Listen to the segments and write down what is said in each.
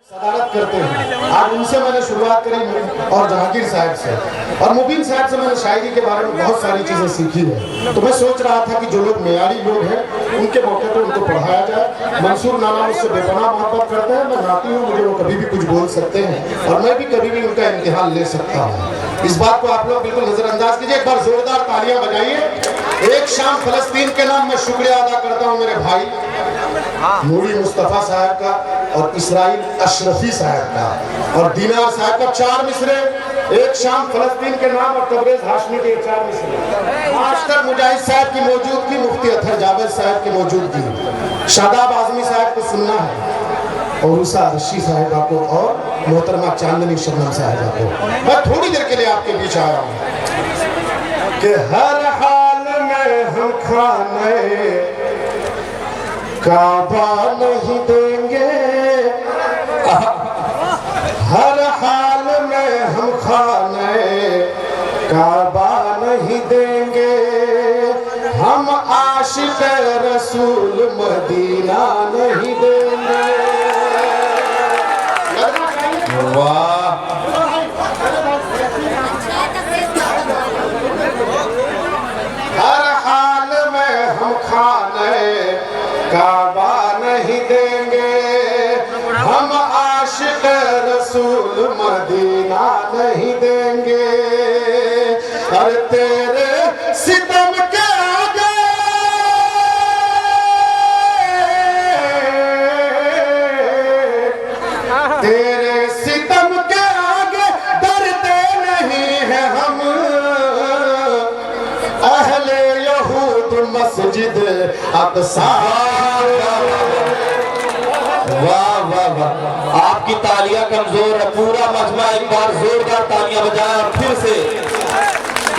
सदारत करते हैं। आज उनसे मैंने शुरुआत करी और जहांगीर साहब से और मुबीन साहब से मैंने शायरी के बारे में बहुत सारी चीज़ें सीखी है। तो मैं सोच रहा था कि जो लोग मेयारी लोग हैं उनके मौके पर उनको पढ़ाया जाए। मंसूर नाना मुझसे बेपनाह मोहब्बत करते हैं, मैं नाती हूँ, मुझे वो कभी भी कुछ बोल सकते हैं और मैं भी कभी भी उनका इम्तिहान ले सकता हूँ। इस बात को आप लोग बिल्कुल नजरअंदाज कीजिए। एक बार जोरदार तालियां बजाइए। एक शाम फलस्तीन के नाम मैं शुक्रिया अदा करता हूँ मेरे भाई नूरी मुस्तफा साहब का और इसराइल अशरफी साहब का और दीनार साहब का 4 मिसरे। एक शाम फलस्तीन के नाम और तबरेज हाशमी के 4 मिसरे। मास्टर मुजाहिद साहब की मौजूदगी, मुफ्ती अतहर जावेद साहब की मौजूदगी, शादाब आजमी साहब को सुनना है और उषा रशी साहिबा को और मोहतरमा चांदनी शबनम साहिबा को। मैं थोड़ी देर के लिए आपके बीच आया हूँ कि हर हाल में हम खाने काबा नहीं देंगे, हर हाल में हम खाने काबा नहीं देंगे, हम आशिक रसूल मदीना नहीं देंगे। वाह, हर हाल में हम खाने काबा नहीं देंगे, हम आशिक रसूल मदीना नहीं देंगे। और तेरे सितम के आगे तेरे सितम के आगे डरते नहीं है हम, अहले यहूद मस्जिद अक़सा। वाह वाह वाह, आपकी तालियां कमजोर है। पूरा मजमा एक बार जोरदार तालियां बजाएं और फिर से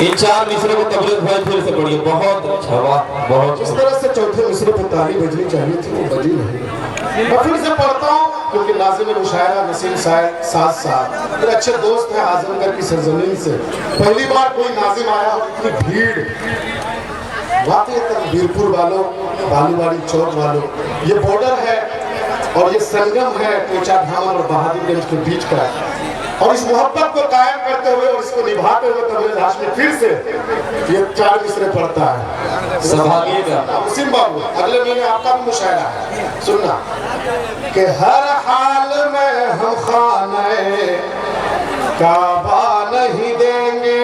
इन 4 मिसरे को तबरेज भाई फिर से पढ़िए। बहुत अच्छा, वाह, बहुत। इस तरह से चौथे मिसरे पर ताली बजनी चाहिए थी, वो बजी नहीं। मैं फिर से पढ़ता हूँ क्योंकि नाज़िम मुशायरा नसीम साहब मेरे अच्छे दोस्त हैं आजमगढ़ की सरजमीन से। पहली बार कोई नाज़िम आया और इतनी भीड़, वाकई बीरपुर वालों, बालूवाड़ी चौक वालों, ये बॉर्डर है और ये संगम है कोचा धामन और बहादुरगंज के बीच का। और इस मोहब्बत को कायम करते हुए और इसको निभाते हुए तबरेज हाशमी फिर से ये 4 मिसरे पढ़ता है। सौभाग्यगा वसीम बाबू, अगले महीने आपका भी मुशायरा है, सुनना कि हर हाल में हम खाने काबा नहीं देंगे,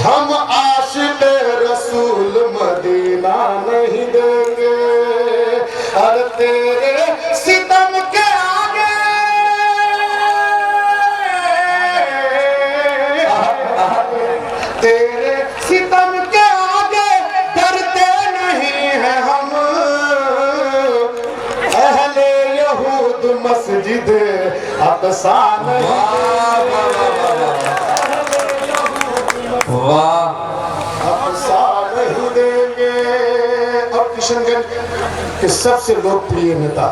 हम आशिक रसूल मदीना नहीं देंगे। और तेरे सितम के आगे तेरे सितम के आगे डरते नहीं है हम, अहले यहूद मस्जिद अक़सा नहीं देंगे। और किशनगंज के सबसे लोकप्रिय नेता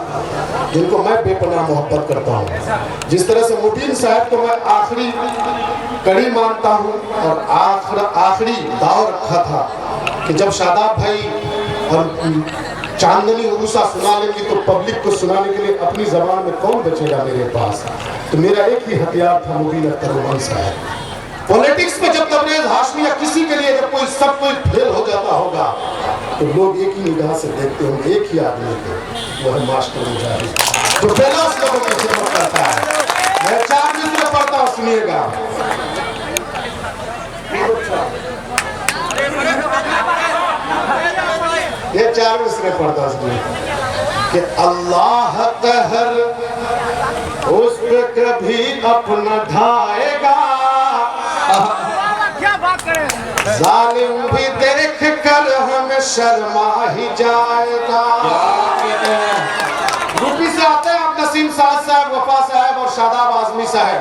जिनको मैं बेपनाह मोहब्बत करता हूँ, जिस तरह से मुबीन साहब को मैं आखिरी कड़ी मानता हूँ और आखिरी दाव रखा था कि जब शादाब भाई और चांदनी उरुसा सुना लेंगी तो पब्लिक को सुनाने के लिए अपनी जबान में कौन बचेगा मेरे पास। तो मेरा एक ही हथियार था मुबीन अख्तर साहब। पॉलिटिक्स में जब तबरेज हाशमी या किसी के लिए जब कोई सब कोई फेल हो जाता होगा तो लोग एक ही निगाह से देखते होंगे, एक ही आदमी को, वो है मास्टर मुजाहिद जो बेलौस लोगों की खिदमत करता है। मैं 4 मिसरे पढ़ता हूँ, सुनिएगा। ये 4 मिसरे पढ़ता हूँ कि अल्लाह कहर उस पे कभी अपना ढाएगा, जालिम भी देख कर हमें शर्मा ही जाएगा। यूपी से आते हैं आप नसीम साहब, वफा साहब और शादाब आजमी साहब,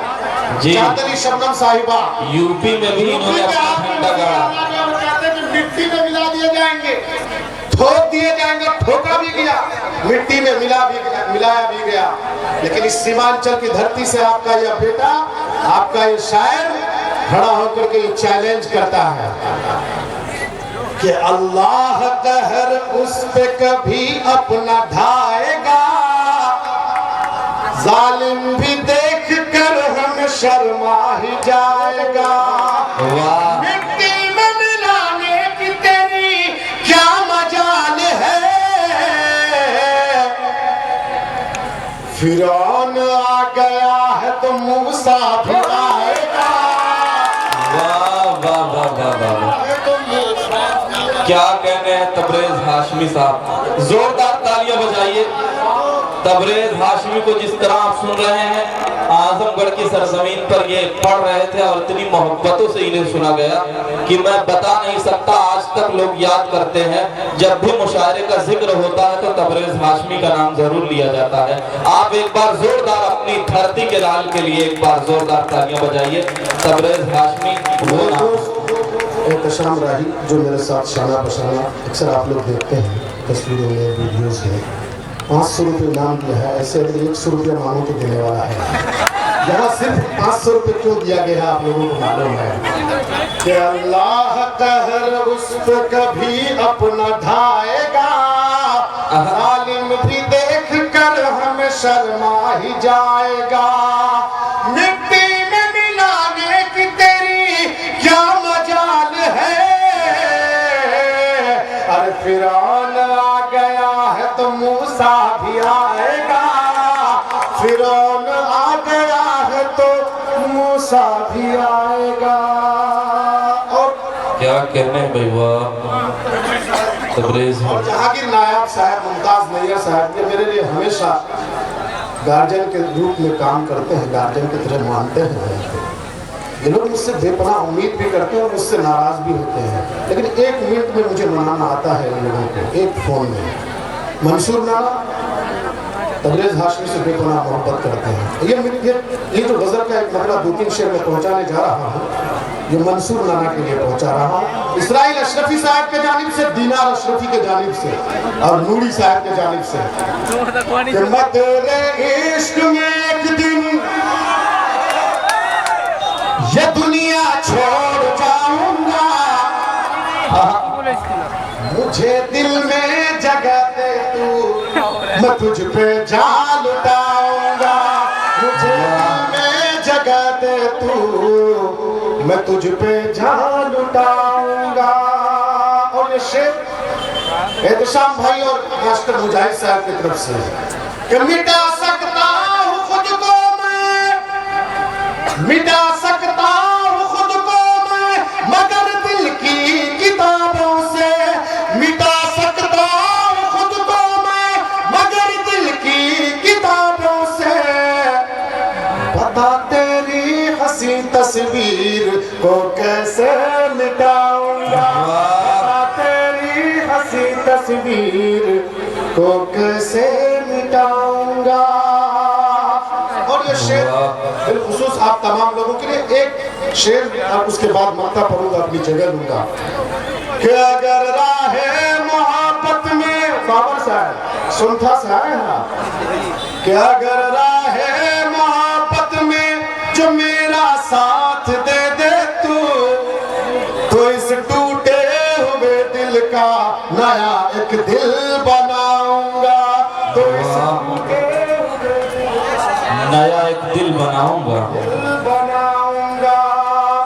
चांदनी शबनम साहिबा। यूपी में भी इन्होंने अपना झंडा गाड़ा। मिट्टी में मिला दिए जाएंगे, ठोक दिए जाएंगे, ठोका भी गया, मिट्टी में मिलाया भी गया। लेकिन इस सीमांचल की धरती से आपका यह बेटा, आपका ये शायर खड़ा होकर के चैलेंज करता है कि अल्लाह कहर उस पे कभी अपना ढाएगा, जालिम भी देख कर हम शर्मा ही जाएगा। वाह मिट्टी में मिलाने की तेरी क्या मजाल है। फिरौन आ गया है तो मूसा भी आएगा। वाह वाह वाह वाह वाह, क्या कहने हैं तबरेज हाशमी साहब, जोरदार तालियां बजाइए। तबरेज हाशमी को जिस तरह आप सुन रहे हैं, आजमगढ़ की सरजमीन पर ये पढ़ रहे थे और इतनी मोहब्बतों से इन्हें सुना गया कि मैं बता नहीं सकता। आज तक लोग याद करते हैं, जब भी मुशायरे का जिक्र होता है तो तबरेज हाशमी का नाम जरूर लिया जाता है। आप एक बार जोरदार अपनी धरती के लाल के लिए एक बार जोरदार तालियां बजाइए। तबरेज हाशमी वो नाम। एहतशाम राही जो मेरे साथ शाना बशाना अक्सर आप लोग देखते हैं तस्वीरों में, वीडियोस में, 500 रुपये नाम दिया है। ऐसे अगर 100 रुपया मांगो तो देने वाला है। यहाँ सिर्फ 500 रुपये क्यों दिया गया आप लोगों को मालूम है कि अल्लाह कहर उस पे कभी अपना ढाएगा। जालिम भी देख कर हमें शर्मा ही जाएगा। मिट्टी में मिलाने की तेरी क्या मजाल है। अरे फिरौन आ गया है तो मूसा भी आएगा। फिरौन आ गया है तो मूसा भी आएगा। और क्या कहने हैं भाई, वाह तबरेज। और जहांगीर नायाब साहब, मुमताज नैयर साहब, ये मेरे लिए हमेशा गार्जियन के रूप में काम करते हैं, गार्जियन की तरह मानते हैं। ये लोग मुझसे बेपनाह उम्मीद भी करते हैं और मुझसे नाराज भी होते हैं, लेकिन 1 मिनट में मुझे मनाना आता है इन लोगों को, एक फोन में। मंसूर नाना तबरेज हाशमी से बेपनाह मोहब्बत करते हैं। ये जो गजल का एक नकला 2-3 शेर में पहुंचाने जा रहा हूँ, ये मंसूर नाना के लिए पहुंचा रहा हूँ। इसराइल अशरफी साहब के जानिब से, दीनार अशरफी के जानिब से और नूरी साहब के जानिब से कि मैं तेरे इश्क में एक दिन ये दुनिया छोड़ जाऊंगा। मुझे दिल में जगह दे तू, मैं तुझ पे जान लुटाऊंगा। मुझे दिल में जगह दे तू, मैं तुझ पे जान लुटाऊंगा। और ये शेर एहतशाम भाई और मास्टर मुजाहिद साहब की तरफ से कि मिटा सकता हूँ खुद को मैं, मिटा सकता हूँ खुद को मैं, मगर दिल की किताबों से। मिटा सकता हूँ खुद को मैं, मगर दिल की किताबों से। बता तेरी हंसी तस्वीर को कैसे मिटाऊंगा। बता तेरी हंसी तस्वीर को कैसे मिटाऊंगा। और ये शेर बिलखुसूस आप तमाम लोगों के लिए एक शेर और उसके बाद मक्ता पढ़ूंगा, अपनी जगह लूंगा कि अगर राहे मोहब्बत में, बाबर साहब सुनता से आए ना, कि अगर राहे मोहब्बत में जो मेरा साथ दे दे तू, तो इस टूटे हुए दिल का नया एक दिल बनाऊंगा। तो इस नया एक दिल बनाऊंगा।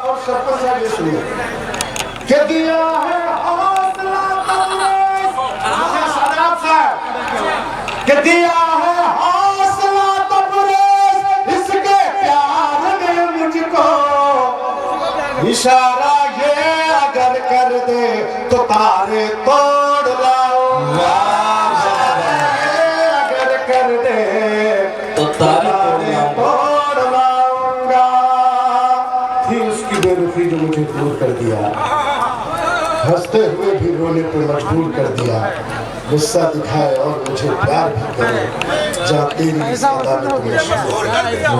और सबको साथ सुनिए कि दिया है हौसला सादात साहब, कि दिया है हौसला तबरेज इसके प्यार ने मुझको। इशारा ये अगर कर दे तो तारे तोड़ लाऊंगा। अगर कर दे तो तारे तोड़ लाऊंगा। थी उसकी बेरुखी जो मुझे दूर कर दिया, हंसते हुए भी रोने पर मजबूर कर दिया। गुस्सा दिखाए और मुझे प्यार भी करे, जा तेरी इस अदा में तुमने शुरू कर दिया।